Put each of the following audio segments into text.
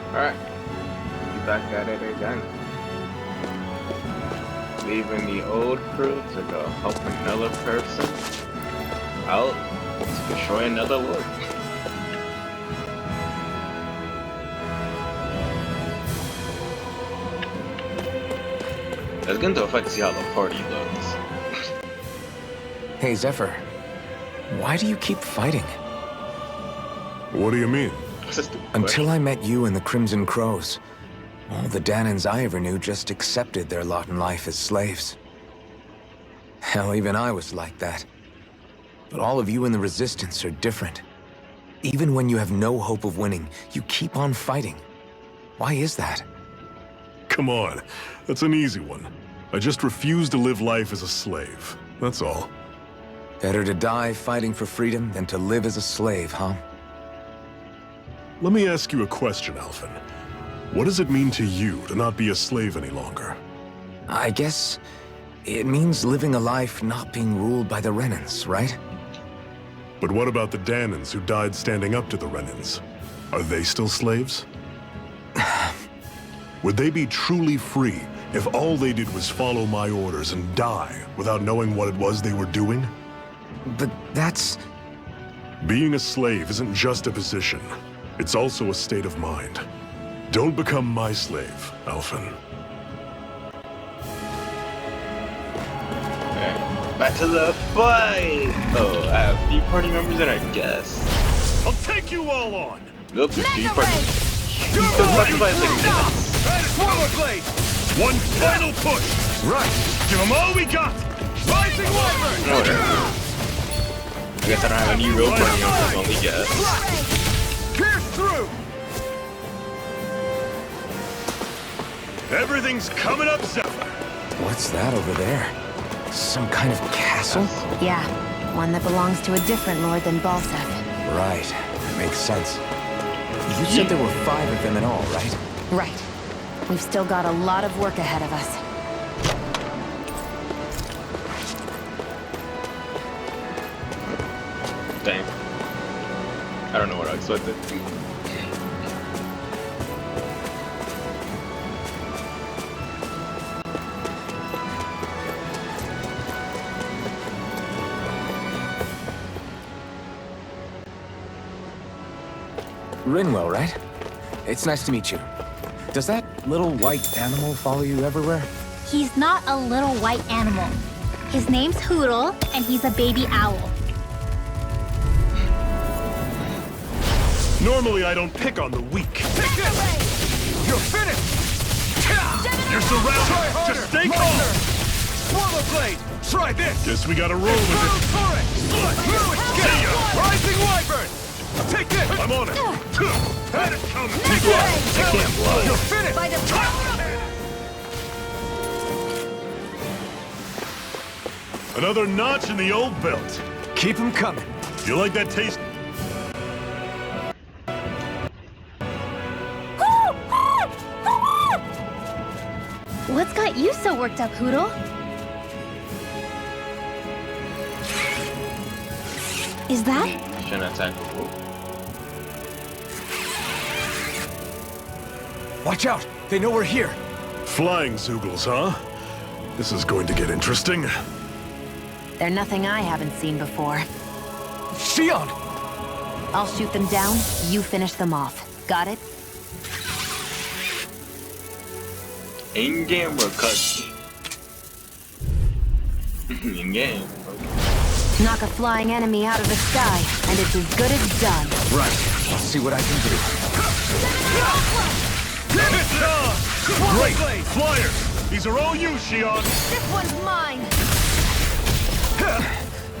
Alright, we back at it again. Leaving the old crew to go help another person out to destroy another lord. Let's get into a fight to see how the party looks. Hey, Zephyr. Why do you keep fighting? What do you mean? Until I met you and the Crimson Crows, all the Danons I ever knew just accepted their lot in life as slaves. Hell, even I was like that. But all of you in the Resistance are different. Even when you have no hope of winning, you keep on fighting. Why is that? Come on, that's an easy one. I just refuse to live life as a slave, that's all. Better to die fighting for freedom than to live as a slave, huh? Let me ask you a question, Alphen. What does it mean to you to not be a slave any longer? I guess it means living a life not being ruled by the Renans, right? But what about the Danons who died standing up to the Renans? Are they still slaves? Would they be truly free if all they did was follow my orders and die without knowing what it was they were doing? But that's... Being a slave isn't just a position. It's also a state of mind. Don't become my slave, Alphen. Alright, back to the fight! Oh, I have few party members and I guess. I'll take you all on! Nope, there's few party members. One final push! Right! Give them all we got! Rising Wyvern! Whatever. I guess I don't have any real party members, only guess. Pierce through! Everything's coming up, Zephyr! What's that over there? Some kind of castle? Yeah, one that belongs to a different lord than Balseth. Right, that makes sense. You said there were 5 of them in all, right? Right. We've still got a lot of work ahead of us. Dang. I don't know what I expected. Rinwell, right? It's nice to meet you. Does that little white animal follow you everywhere? He's not a little white animal. His name's Hoodle, and he's a baby owl. Normally I don't pick on the weak. You're finished! You're surrounded! Just stay calm! Swallow blade! Try this! Guess we gotta roll with it. Get ya! Rising Wyvern! Take this! I'm on it! Had it coming! I can't blow. You're finished! Another notch in the old belt. Keep them coming. You like that taste? What's got you so worked up, Hoodle? Is that? Shouldn't attack. Watch out! They know we're here! Flying Zoogles, huh? This is going to get interesting. They're nothing I haven't seen before. Shion! I'll shoot them down, you finish them off. Got it? In-game or cutscene? In-game. Knock a flying enemy out of the sky, and it's as good as done. Right. Let's see what I can do. Great! Flyers! These are all you, Shion! This one's mine!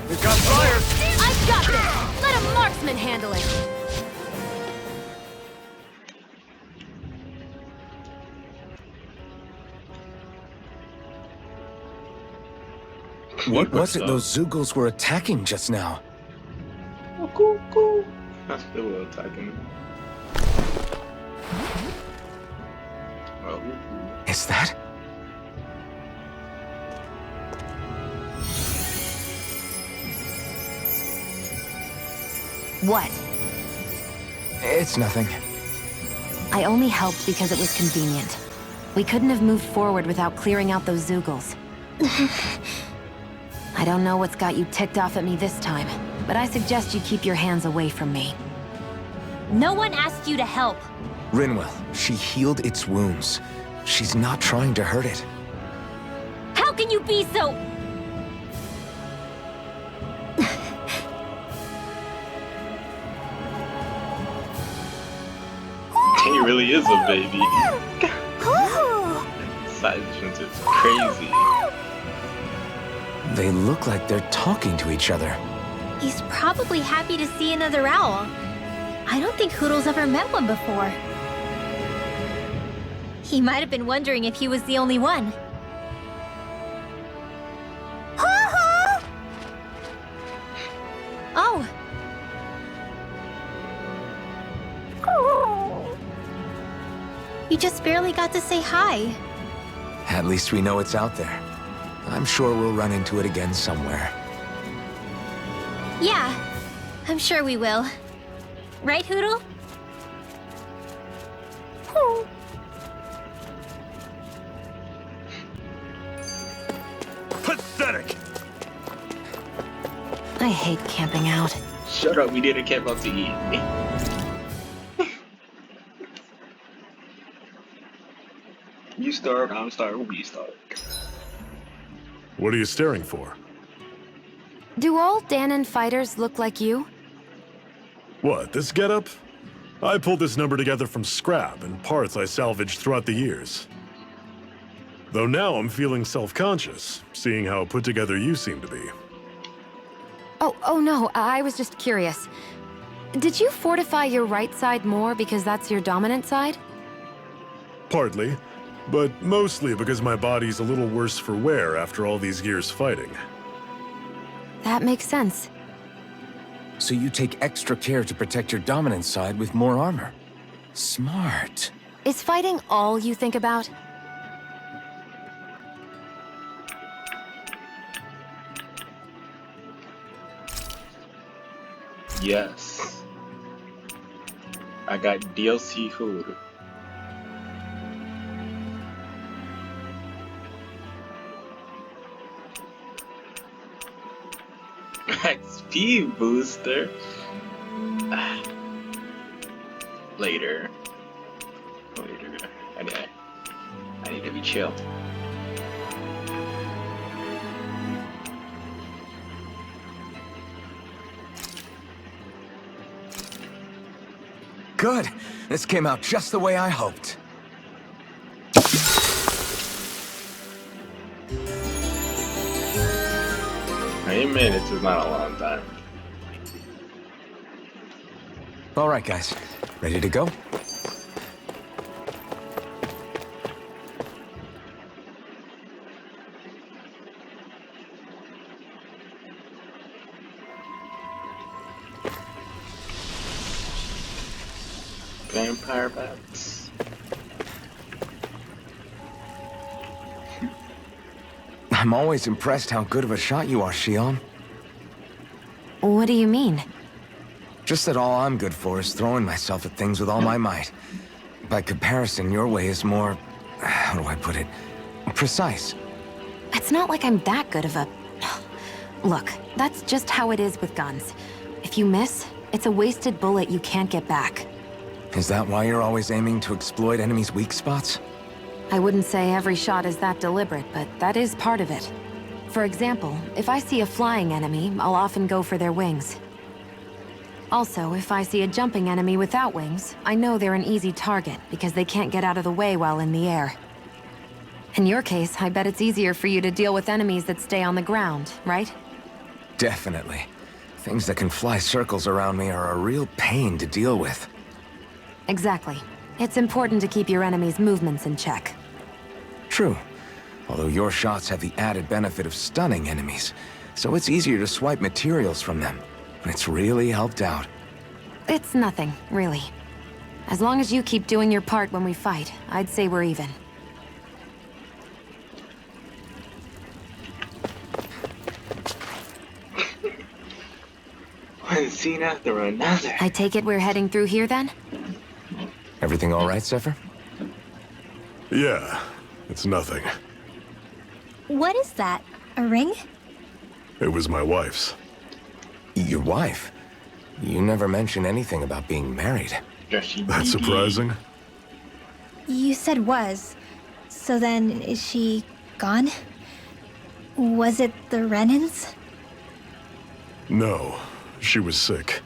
We've got flyers! I got this! Let a marksman handle it! What was it those Zoogles were attacking just now? Oh, cool, cool. That's still attacking. Oh. Is that? What? It's nothing. I only helped because it was convenient. We couldn't have moved forward without clearing out those Zoogles. I don't know what's got you ticked off at me this time, but I suggest you keep your hands away from me. No one asked you to help. Rinwell, she healed its wounds. She's not trying to hurt it. How can you be so... He really is a baby. Side difference is crazy. They look like they're talking to each other. He's probably happy to see another owl. I don't think Hoodle's ever met one before. He might have been wondering if he was the only one. Oh. You just barely got to say hi. At least we know it's out there. I'm sure we'll run into it again somewhere. Yeah, I'm sure we will. Right, Hoodle? Pathetic! I hate camping out. Shut up, we didn't camp out to eat. You starved, I'm starved, we starved. What are you staring for? Do all Danon fighters look like you? What, this getup? I pulled this number together from scrap and parts I salvaged throughout the years. Though now I'm feeling self-conscious, seeing how put together you seem to be. Oh no, I was just curious. Did you fortify your right side more because that's your dominant side? Partly, but mostly because my body's a little worse for wear after all these years fighting. That makes sense. So you take extra care to protect your dominant side with more armor. Smart. Is fighting all you think about? Yes. I got DLC food. XP booster. Later. I need to be chill. Good. This came out just the way I hoped. 8 minutes is not a long time. All right, guys. Ready to go? Vampire bats. I'm always impressed how good of a shot you are, Shion. What do you mean? Just that all I'm good for is throwing myself at things with all my might. By comparison, your way is more... how do I put it? Precise. It's not like I'm that good of a... Look, that's just how it is with guns. If you miss, it's a wasted bullet you can't get back. Is that why you're always aiming to exploit enemies' weak spots? I wouldn't say every shot is that deliberate, but that is part of it. For example, if I see a flying enemy, I'll often go for their wings. Also, if I see a jumping enemy without wings, I know they're an easy target because they can't get out of the way while in the air. In your case, I bet it's easier for you to deal with enemies that stay on the ground, right? Definitely. Things that can fly circles around me are a real pain to deal with. Exactly. It's important to keep your enemy's movements in check. True. Although your shots have the added benefit of stunning enemies, so it's easier to swipe materials from them. It's really helped out. It's nothing, really. As long as you keep doing your part when we fight, I'd say we're even. One scene after another. I take it we're heading through here then? Everything all right, Zephyr? Yeah, it's nothing. What is that? A ring? It was my wife's. Your wife? You never mentioned anything about being married. That's surprising. You said was. So then, is she gone? Was it the Renans? No, she was sick.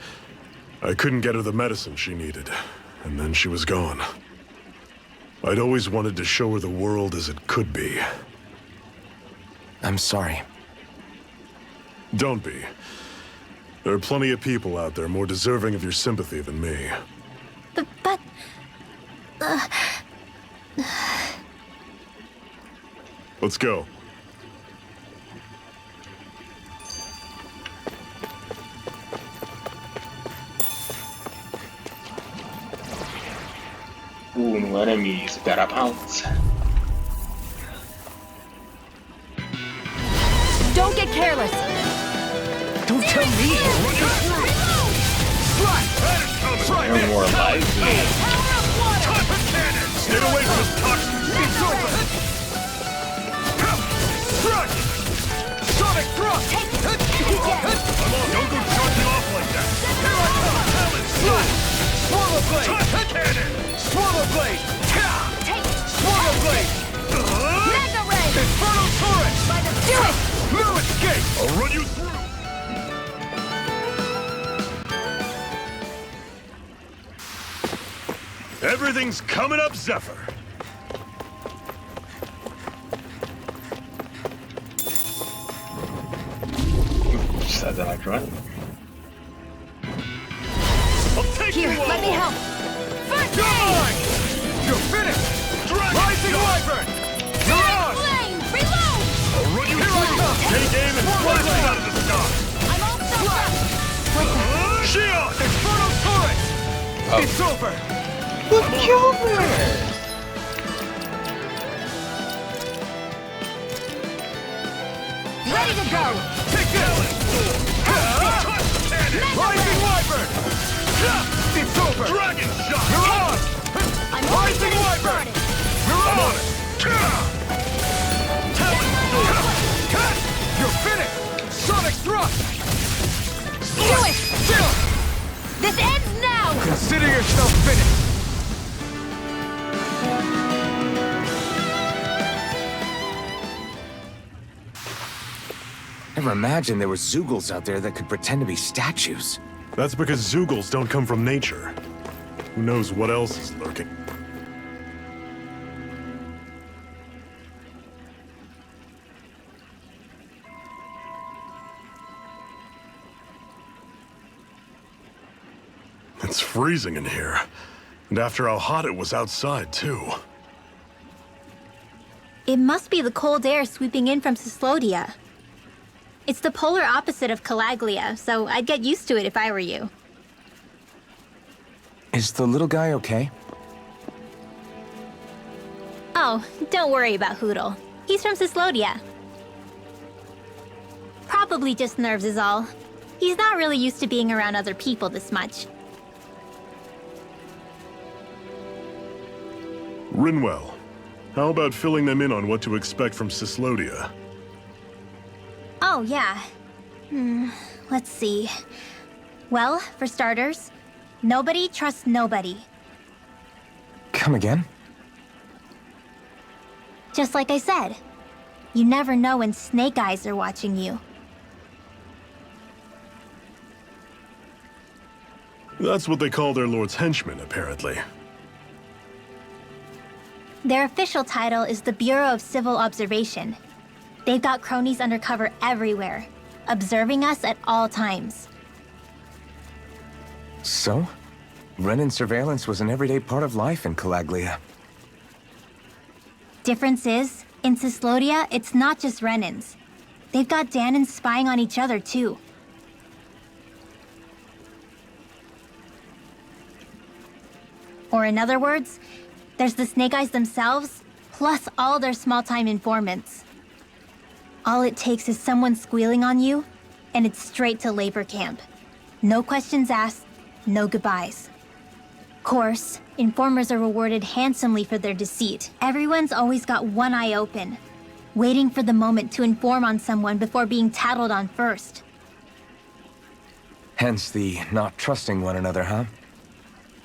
I couldn't get her the medicine she needed, and then she was gone. I'd always wanted to show her the world as it could be. I'm sorry. Don't be. There are plenty of people out there more deserving of your sympathy than me. But... Let's go. Ooh, new enemies, gotta pounce. Don't get careless! Don't tell me! They're more lively. Get away from this toxin! Sonic thrust! Come on, don't go charging off like that! Here I come! Slash! Swallow blade! Cannon! Swallow blade! Swallow blade! Mega Ray! Inferno turret! Do it! No escape! I'll run you through! Everything's coming up, Zephyr! Said that like right. I'll take Here, you all! let me help! First You're aid! mine! You're finished! Dragon Rising shot! Wyvern! You're on! Flame! Reload! I'll run you Here I through! come! Take aim and flash it out of the sky! I'm all stuck up! What the? Shion! Inferno turret! Oh. It's over! Ready to go! Take this! Rising Wyvern! It's over! Dragon shot! You're on! I'm only Rising getting Wyvern! started! You're I'm on! on it! Talon sword! You're finished! Sonic thrust! Do it! This ends now! Consider yourself finished! Never imagined there were Zoogles out there that could pretend to be statues. That's because Zoogles don't come from nature. Who knows what else is lurking? It's freezing in here. And after how hot it was outside, too. It must be the cold air sweeping in from Ceslovia. It's the polar opposite of Calaglia, so I'd get used to it if I were you. Is the little guy okay? Oh, don't worry about Hoodle. He's from Ceslovia. Probably just nerves is all. He's not really used to being around other people this much. Rinwell, how about filling them in on what to expect from Ceslovia? Oh, yeah. Let's see. Well, for starters, nobody trusts nobody. Come again? Just like I said, you never know when Snake Eyes are watching you. That's what they call their lord's henchmen, apparently. Their official title is the Bureau of Civil Observation. They've got cronies undercover everywhere, observing us at all times. So? Renan surveillance was an everyday part of life in Calaglia. Difference is, in Ceslovia, it's not just Renans. They've got Danon spying on each other, too. Or in other words, there's the Snake Eyes themselves, plus all their small-time informants. All it takes is someone squealing on you, and it's straight to labor camp. No questions asked, no goodbyes. course, informers are rewarded handsomely for their deceit. Everyone's always got one eye open, waiting for the moment to inform on someone before being tattled on first. Hence the not trusting one another, huh?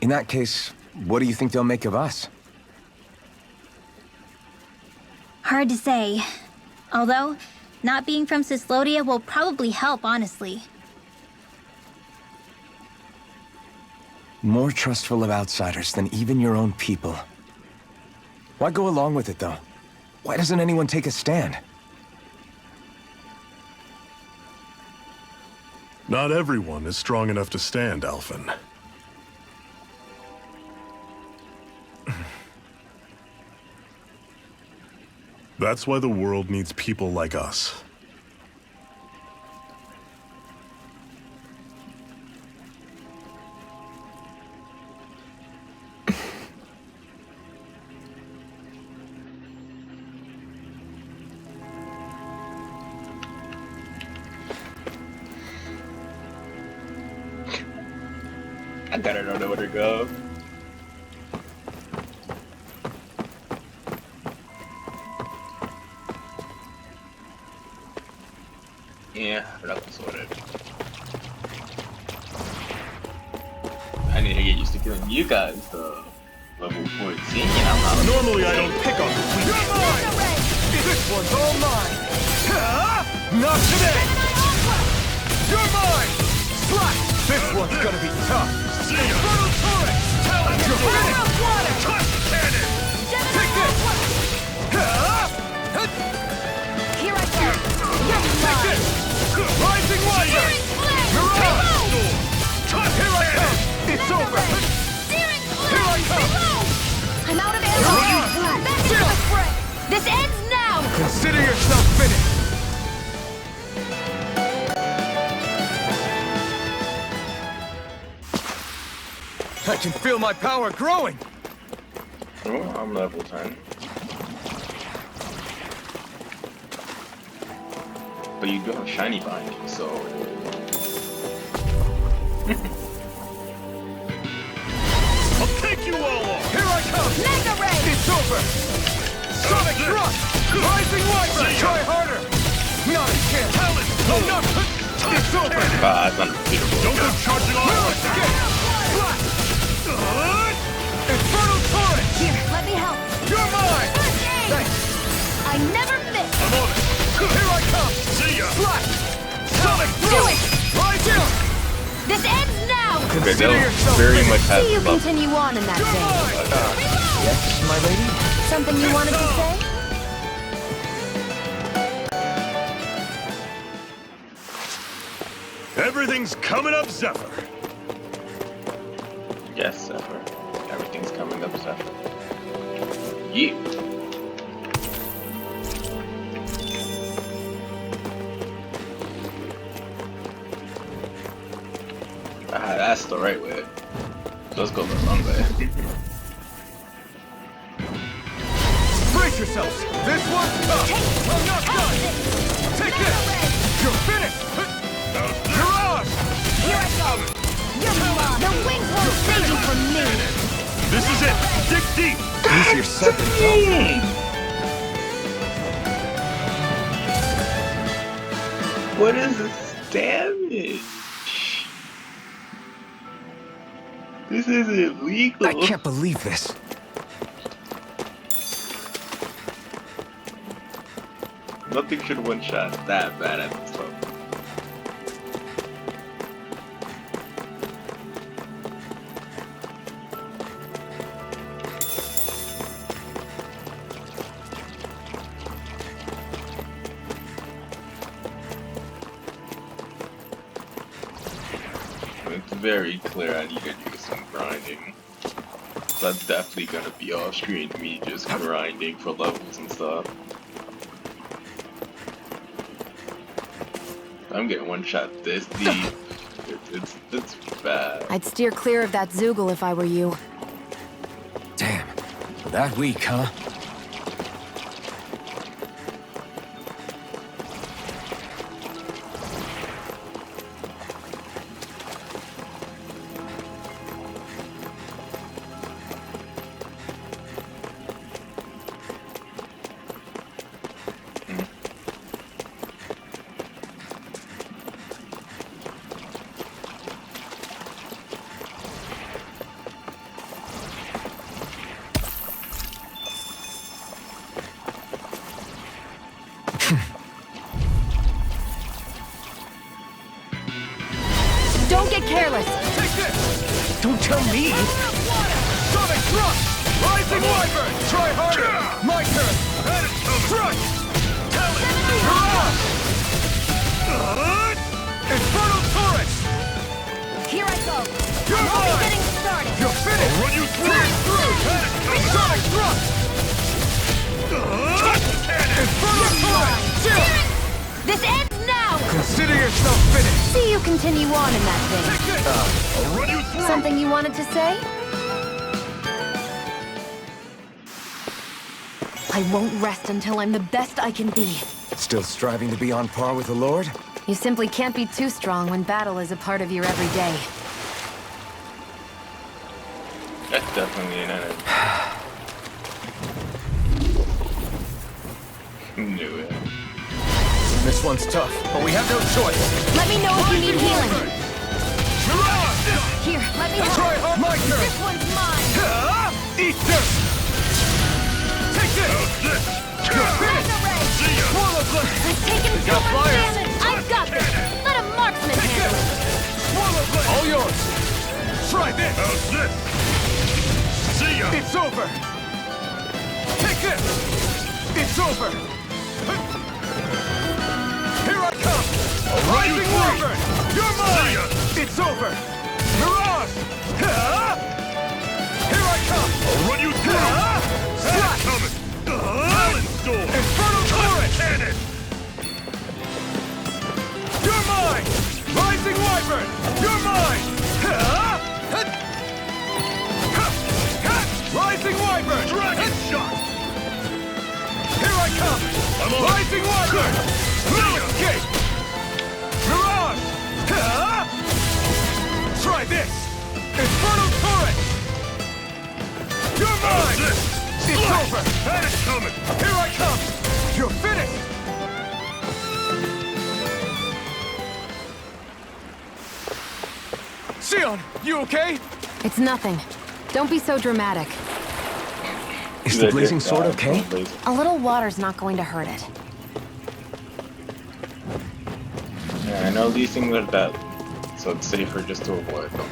In that case, what do you think they'll make of us? Hard to say. Although, not being from Ceslovia will probably help, honestly. More trustful of outsiders than even your own people. Why go along with it, though? Why doesn't anyone take a stand? Not everyone is strong enough to stand, Alphen. That's why the world needs people like us. I gotta know where to go. Yeah, that was sorted. I need to get used to killing you guys, though. Level 14, I'm not. Normally I don't pick on the weak. You're mine! This one's all mine! Not today! You're mine! Slash! This one's gonna be tough! See ya! Infernal turret! You're finished! Touch cannon! Take this! Here I come! Take this! Rising Wonder! You're on! Here I come! It's over! Here I come! I'm out of ammo! Back into the fray! This ends now! Consider yourself finished! I can feel my power growing! Oh, I'm level 10. But you do have shiny behind you, so. I'll take you all off! Here I come! Mega Ray! It's over! Sonic Thrust! Rising Wonder! Try harder! Not a chance! I'm not... It's over! It's undefeatable. Don't go charging all Now at it's once! again! Flash! Infernal Torrent! Here, let me help. You're mine! First aid! Thanks! I never miss! I'm on it! Here I come! See ya! Flash! Sonic Do Thrust! it! Rising! This ends now! Okay, Consider they'll yourself very finished. much have See you love. continue on in that You're vein. mine! Yes, my lady? Something you wanted to say? Everything's coming up, Zephyr! Yes, Zephyr. Everything's coming up, Zephyr. Yeah. Ah, that's the right way. So let's go the wrong way. Brace yourselves! This one's tough! I'm not done! Take this! You're finished! You're on! Here I go! The wings won't save you from me! This is it! Dig deep! Use your second What is this damage? This is illegal. I can't believe this. Nothing should one-shot that bad at this level. It's very clear I need to do some grinding. That's definitely gonna be off screen, me just grinding for levels and stuff. I'm getting one shot this deep. It's bad. I'd steer clear of that Zoogle if I were you. Damn. That weak, huh? careless. Take this! Don't tell me! Sonic thrust! Rising Wyvern! Try harder! My turn! Thrust! Mirage! Infernal Torrent! Here I go. You're I'm only mine! getting started. You're finished! Run you through! Sonic thrust! Infernal Torrent! Zero! This ends now! Consider yourself finished! See you continue on in that thing. Take this! I'll run you through! Something you wanted to say? I won't rest until I'm the best I can be. Still striving to be on par with the Lord? You simply can't be too strong when battle is a part of your everyday. That's definitely an enemy. Knew it. This one's tough. But we have no choice! Let me know if you need healing. Mirage! Here, let me Try help. hard! My turn! This one's mine. Eat this! Take this! You're finished! Swallow blade! I've taken so got much flyers. damage. I've got this. Let a marksman Take handle this! it. Swallow blade! All yours! Try this! How's this? See ya! It's over! Take this! It's over! Here I come! A rising wyvern! You're mine! It's over! Mirage! Here I come! I'll run you through! Slash! Coming! Talon Storm! Infernal Torrent! Cannon! You're mine! Rising wyvern! You're mine! Rising wyvern! Dragon shot! Here I come! I'm on. Rising wyvern! No escape! Mirage! Try this! Infernal Torrent! You're How's mine! this? It's over! Had it coming! Here I come! You're finished! Shion, you okay? It's nothing. Don't be so dramatic. Is the blazing sword okay? A little water's not going to hurt it. Yeah, I know these things are dead, so it's safer just to avoid them.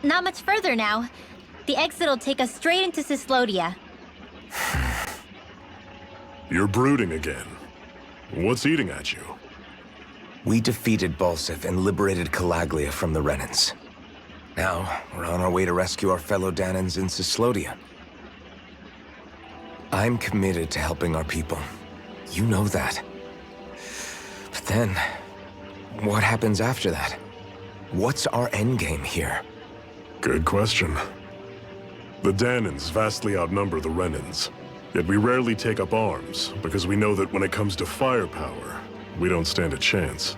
Not much further now. The exit'll take us straight into Ceslovia. You're brooding again. What's eating at you? We defeated Balsif and liberated Calaglia from the Renans. Now, we're on our way to rescue our fellow Danons in Ceslovia. I'm committed to helping our people. You know that. But then, what happens after that? What's our endgame here? Good question. The Danons vastly outnumber the Renans. Yet we rarely take up arms, because we know that when it comes to firepower, we don't stand a chance.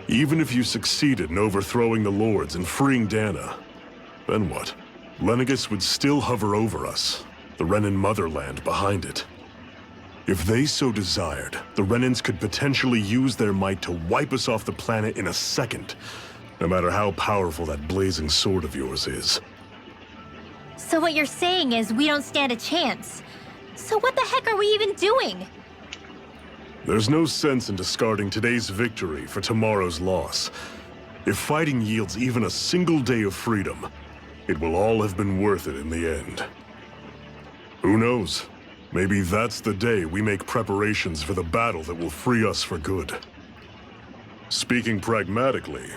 Even if you succeeded in overthrowing the Lords and freeing Dana, then what? Lenegis would still hover over us, the Renan motherland behind it. If they so desired, the Renans could potentially use their might to wipe us off the planet in a second, no matter how powerful that blazing sword of yours is. So what you're saying is we don't stand a chance. So what the heck are we even doing? There's no sense in discarding today's victory for tomorrow's loss. If fighting yields even a single day of freedom, it will all have been worth it in the end. Who knows? Maybe that's the day we make preparations for the battle that will free us for good. Speaking pragmatically,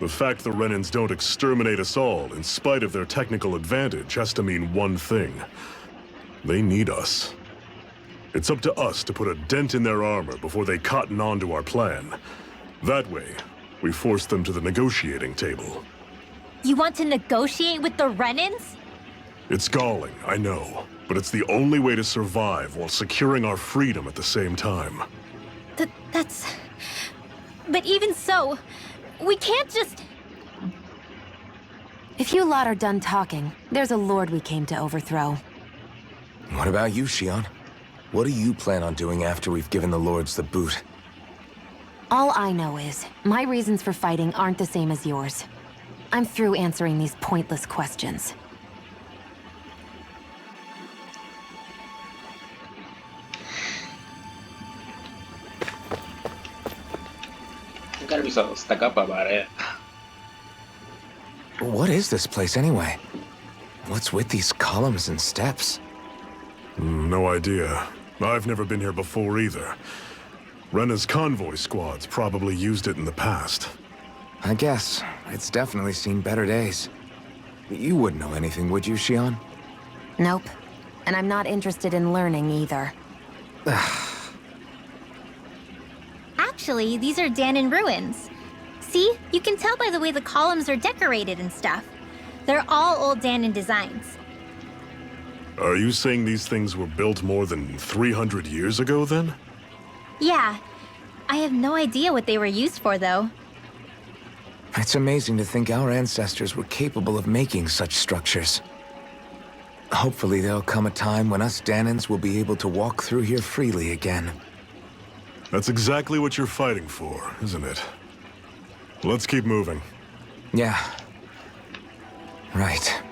the fact the Renans don't exterminate us all in spite of their technical advantage has to mean one thing. They need us. It's up to us to put a dent in their armor before they cotton on to our plan. That way, we force them to the negotiating table. You want to negotiate with the Renans? It's galling, I know, but it's the only way to survive while securing our freedom at the same time. That's... But even so, we can't just... If you lot are done talking, there's a lord we came to overthrow. What about you, Shion? What do you plan on doing after we've given the Lords the boot? All I know is, my reasons for fighting aren't the same as yours. I'm through answering these pointless questions. You gotta be so stuck up about it. What is this place anyway? What's with these columns and steps? No idea. I've never been here before either. Rena's convoy squads probably used it in the past. I guess. It's definitely seen better days. You wouldn't know anything, would you, Shion? Nope. And I'm not interested in learning either. Actually, these are Danon ruins. See? You can tell by the way the columns are decorated and stuff. They're all old Danon designs. Are you saying these things were built more than 300 years ago, then? Yeah. I have no idea what they were used for, though. It's amazing to think our ancestors were capable of making such structures. Hopefully there'll come a time when us Danons will be able to walk through here freely again. That's exactly what you're fighting for, isn't it? Let's keep moving. Yeah. Right.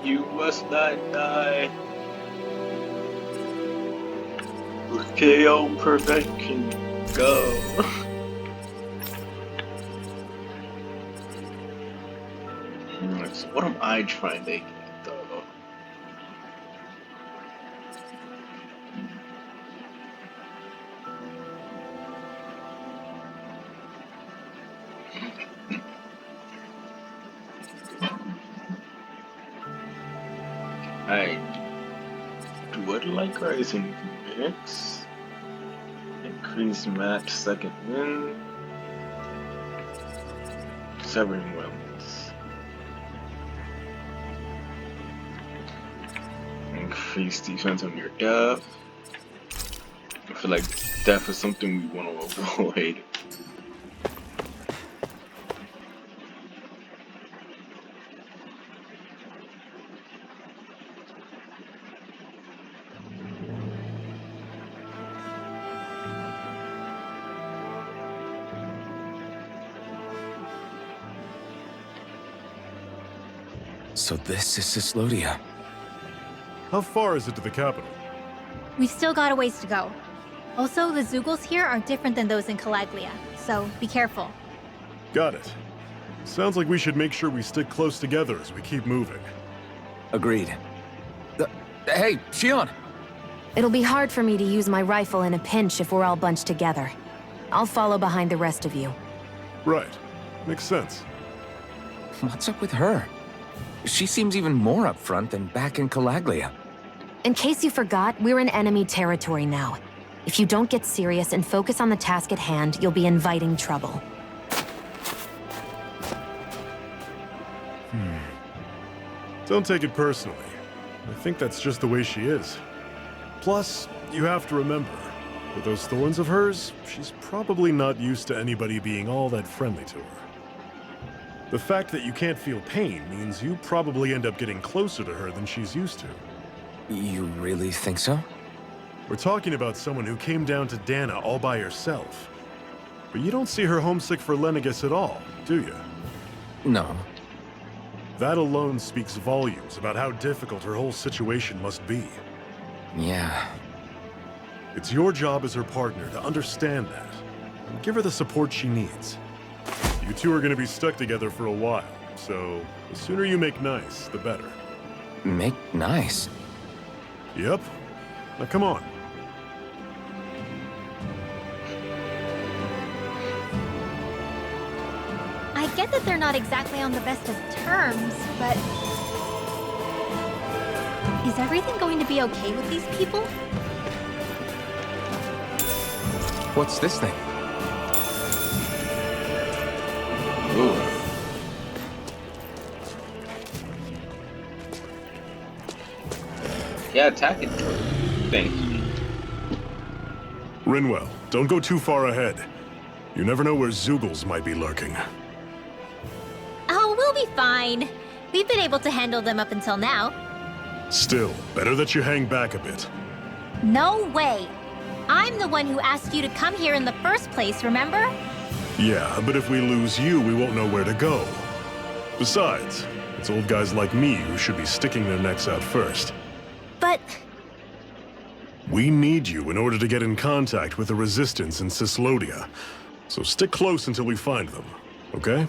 You must not die. KO perfection. Go. So what am I trying to get though? I would like rising mix. Increase match second win. Severing wellness. Increase defense on your death. I feel like death is something we want to avoid. So this is Ceslovia. How far is it to the capital? We've still got a ways to go. Also, the Zoogles here are different than those in Calaglia, so be careful. Got it. Sounds like we should make sure we stick close together as we keep moving. Agreed. Hey, Shion! It'll be hard for me to use my rifle in a pinch if we're all bunched together. I'll follow behind the rest of you. Right. Makes sense. What's up with her? She seems even more upfront than back in Calaglia. In case you forgot, we're in enemy territory now. If you don't get serious and focus on the task at hand, you'll be inviting trouble. Don't take it personally. I think that's just the way she is. Plus, you have to remember, with those thorns of hers, she's probably not used to anybody being all that friendly to her. The fact that you can't feel pain means you probably end up getting closer to her than she's used to. You really think so? We're talking about someone who came down to Danon all by herself. But you don't see her homesick for Lenegis at all, do you? No. That alone speaks volumes about how difficult her whole situation must be. Yeah. It's your job as her partner to understand that, and give her the support she needs. You two are going to be stuck together for a while, so the sooner you make nice, the better. Make nice? Yep. Now come on. I get that they're not exactly on the best of terms, but... is everything going to be okay with these people? What's this thing? Ooh. Yeah, attack it. Thank you. Rinwell, don't go too far ahead. You never know where Zoogles might be lurking. Oh, we'll be fine. We've been able to handle them up until now. Still, better that you hang back a bit. No way! I'm the one who asked you to come here in the first place, remember? Yeah, but if we lose you, we won't know where to go. Besides, it's old guys like me who should be sticking their necks out first. But... We need you in order to get in contact with the Resistance in Ceslovia. So stick close until we find them, okay?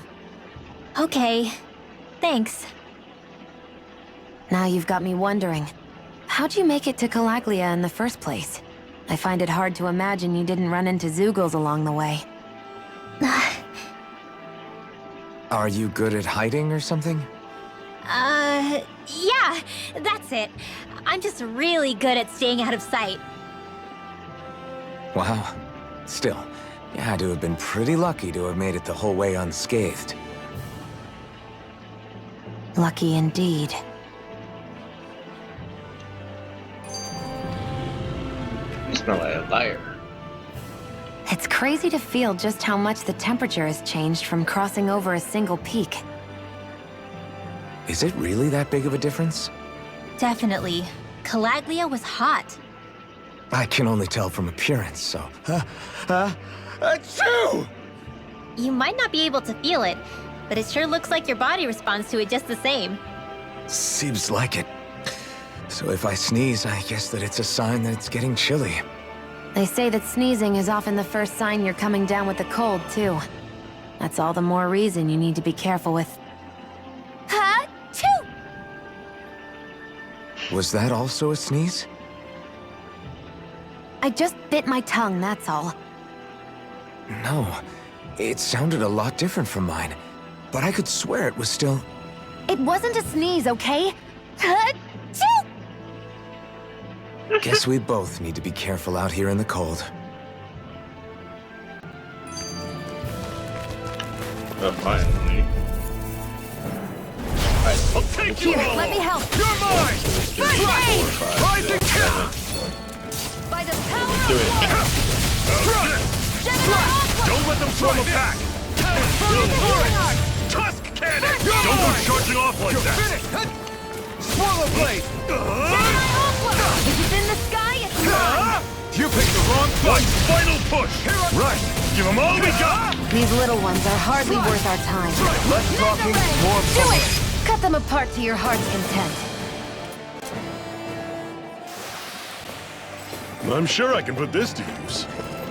Okay. Thanks. Now you've got me wondering. How'd you make it to Calaglia in the first place? I find it hard to imagine you didn't run into Zoogles along the way. Are you good at hiding or something? Yeah, that's it. I'm just really good at staying out of sight. Wow. Still, you had to have been pretty lucky to have made it the whole way unscathed. Lucky indeed. You smell like a liar. It's crazy to feel just how much the temperature has changed from crossing over a single peak. Is it really that big of a difference? Definitely. Calaglia was hot. I can only tell from appearance, so... Achoo! You might not be able to feel it, but it sure looks like your body responds to it just the same. Seems like it. So if I sneeze, I guess that it's a sign that it's getting chilly. They say that sneezing is often the first sign you're coming down with the cold, too. That's all the more reason you need to be careful with... Ha-choo! Was that also a sneeze? I just bit my tongue, that's all. No. It sounded a lot different from mine. But I could swear it was still... It wasn't a sneeze, okay? Ha-choo! Guess we both need to be careful out here in the cold. Finally. I'll take Here, you all! let me help. You're mine! Rising cap! By the power Do it. Don't let them form a pack! Tusk cannon! Don't go charging off like that! Finished! Swallow blade! If it's in the sky, it's mine! You picked the wrong One fight! final push! Right! Give them all we got! These little ones are hardly worth our time. Less talking, more Do fun. it! Cut them apart to your heart's content. I'm sure I can put this to use.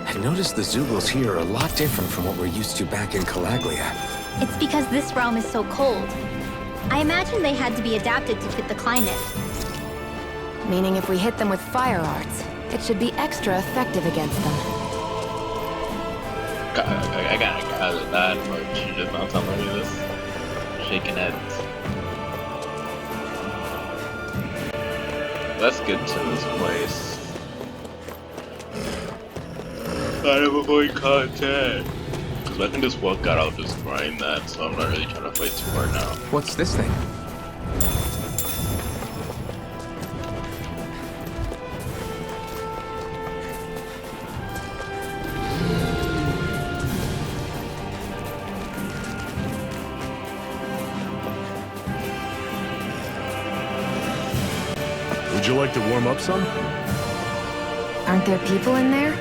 I noticed the Zoogles here are a lot different from what we're used to back in Calaglia. It's because this realm is so cold. I imagine they had to be adapted to fit the climate. Meaning if we hit them with fire arts, it should be extra effective against them. I got that much. You just not telling me this. Shaking heads. Let's get to this place. I have avoid contact. Because I can just walk out, I'll just grind that, so I'm not really trying to fight too hard now. What's this thing? Would you like to warm up some? Aren't there people in there?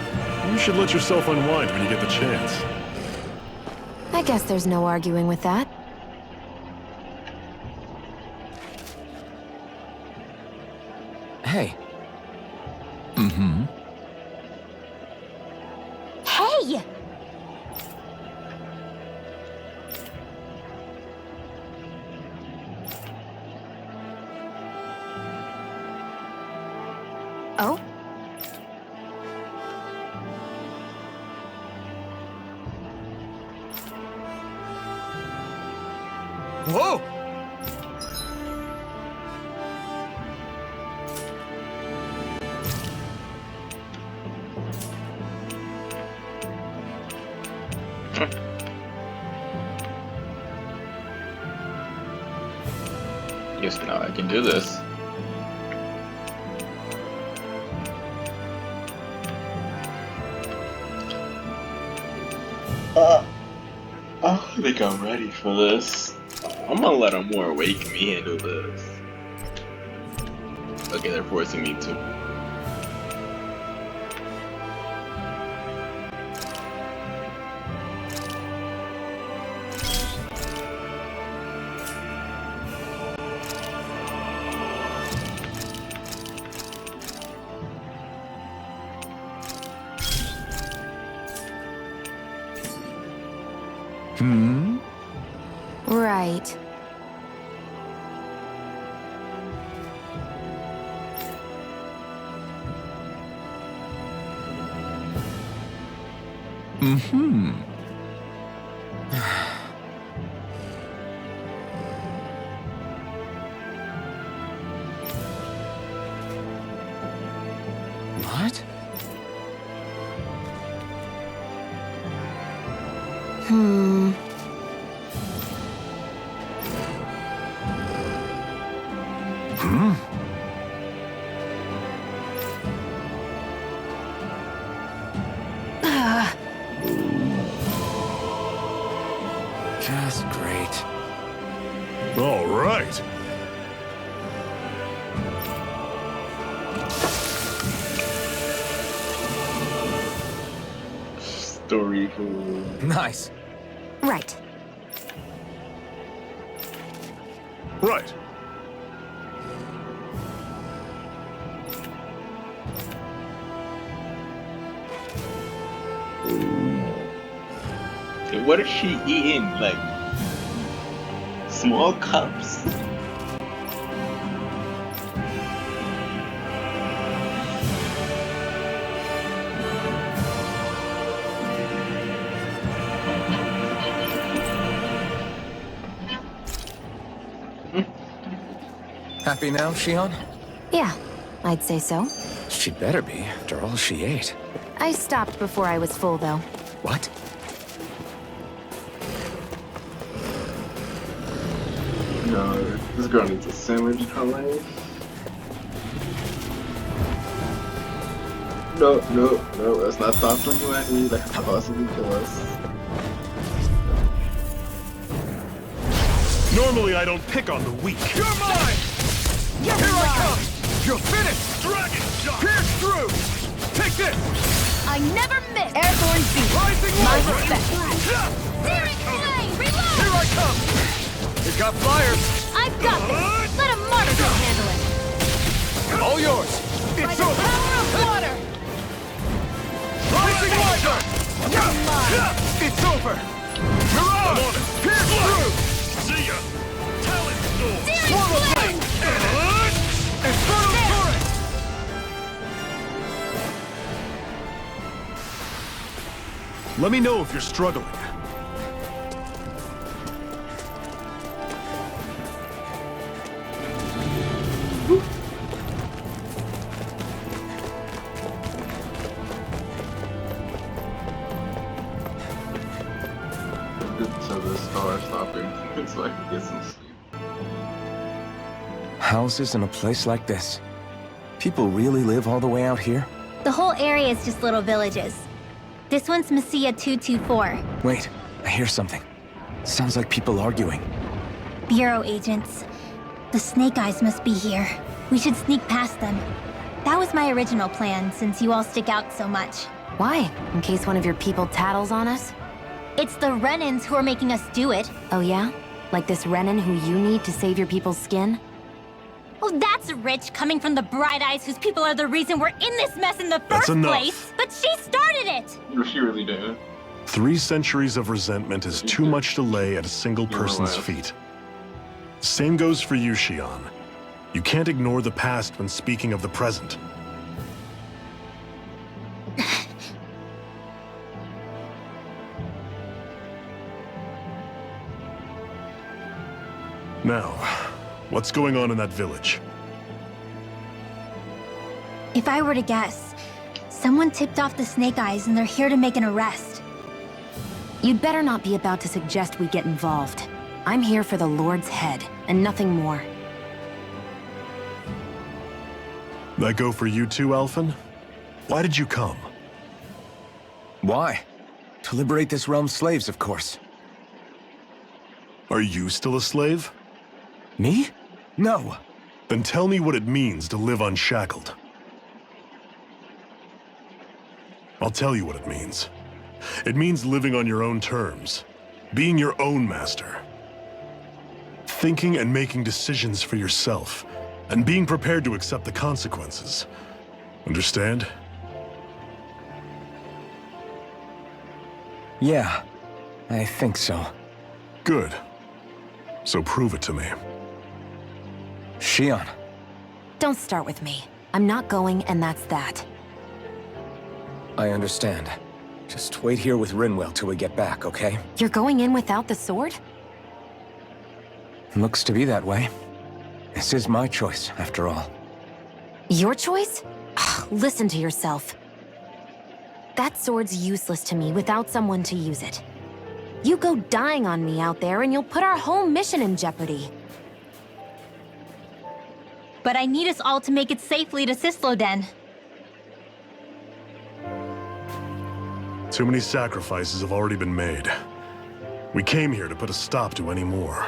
You should let yourself unwind when you get the chance. I guess there's no arguing with that. Hey. Hey! Oh? Whoa! Yes, now I can do this. I think I'm ready for this. I'm gonna let a more awake me handle this. Okay, they're forcing me to. Hmm? Right. Mm-hmm. What? Hmm. Hmm? Just great. All right. Story for. Nice. Right. Right. What is she eating? Like small cups? Happy now, Shion? Yeah, I'd say so. She better be, after all she ate. I stopped before I was full, though. What? No, this girl needs a sandwich in her life. No, let's not stop doing what I need. That could possibly kill us. Normally I don't pick on the weak. You're mine! Here I come! You're finished! Dragon shot! Pierce through! Take this! I never miss! Airborne beat! Rising My Laser! respect! Yeah! Searing flame! Reload! Here I come! We've got flyers! I've got this! Let a martyrdom handle it! All yours! By It's the over! power of water! Rising Laser! You're mine! It's over! Mirage! Pierce through! See ya! Talent Storm! Searing Swallow flame! blade! Infernal turret! Let me know if you're struggling. So the star stopping so I can get some sleep. Houses in a place like this? People really live all the way out here? The whole area is just little villages. This one's Messiah 224. Wait, I hear something. Sounds like people arguing. Bureau agents. The Snake Eyes must be here. We should sneak past them. That was my original plan, since you all stick out so much. Why? In case one of your people tattles on us? It's the Renans who are making us do it. Oh yeah? Like this Renan who you need to save your people's skin? Oh, that's rich, coming from the Bright Eyes whose people are the reason we're in this mess in the That's first enough. place. But she started it! No, she really did. 3 centuries of resentment is too much to lay at a single You're person's allowed. feet. Same goes for you, Shion. You can't ignore the past when speaking of the present. Now, what's going on in that village? If I were to guess, someone tipped off the Snake Eyes and they're here to make an arrest. You'd better not be about to suggest we get involved. I'm here for the Lord's head, and nothing more. That go for you too, Alphen? Why did you come? Why? To liberate this realm's slaves, of course. Are you still a slave? Me? No. Then tell me what it means to live unshackled. I'll tell you what it means. It means living on your own terms, being your own master. Thinking and making decisions for yourself, and being prepared to accept the consequences. Understand? Yeah, I think so. Good. So prove it to me. Shion. Don't start with me. I'm not going, and that's that. I understand. Just wait here with Rinwell till we get back, okay? You're going in without the sword? Looks to be that way. This is my choice, after all. Your choice? Ugh, listen to yourself. That sword's useless to me without someone to use it. You go dying on me out there and you'll put our whole mission in jeopardy. But I need us all to make it safely to Ceslovia. Too many sacrifices have already been made. We came here to put a stop to any more.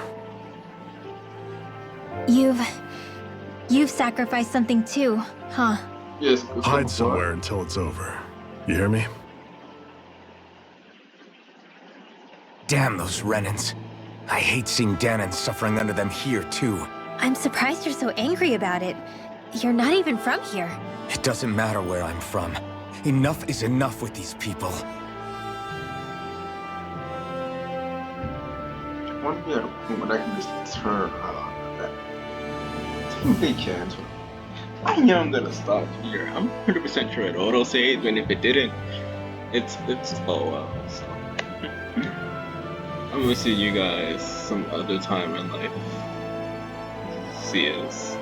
You've sacrificed something too, huh? Yes. Hide somewhere until it's over. You hear me? Damn those Renans. I hate seeing Danon suffering under them here, too. I'm surprised you're so angry about it. You're not even from here. It doesn't matter where I'm from. Enough is enough with these people. I want to be at a point where I can just turn that. I think they can. I know I'm gonna stop here. I'm 100% sure it auto-saved, and if it didn't, it's oh well. So. I'm gonna see you guys some other time in life. See yous.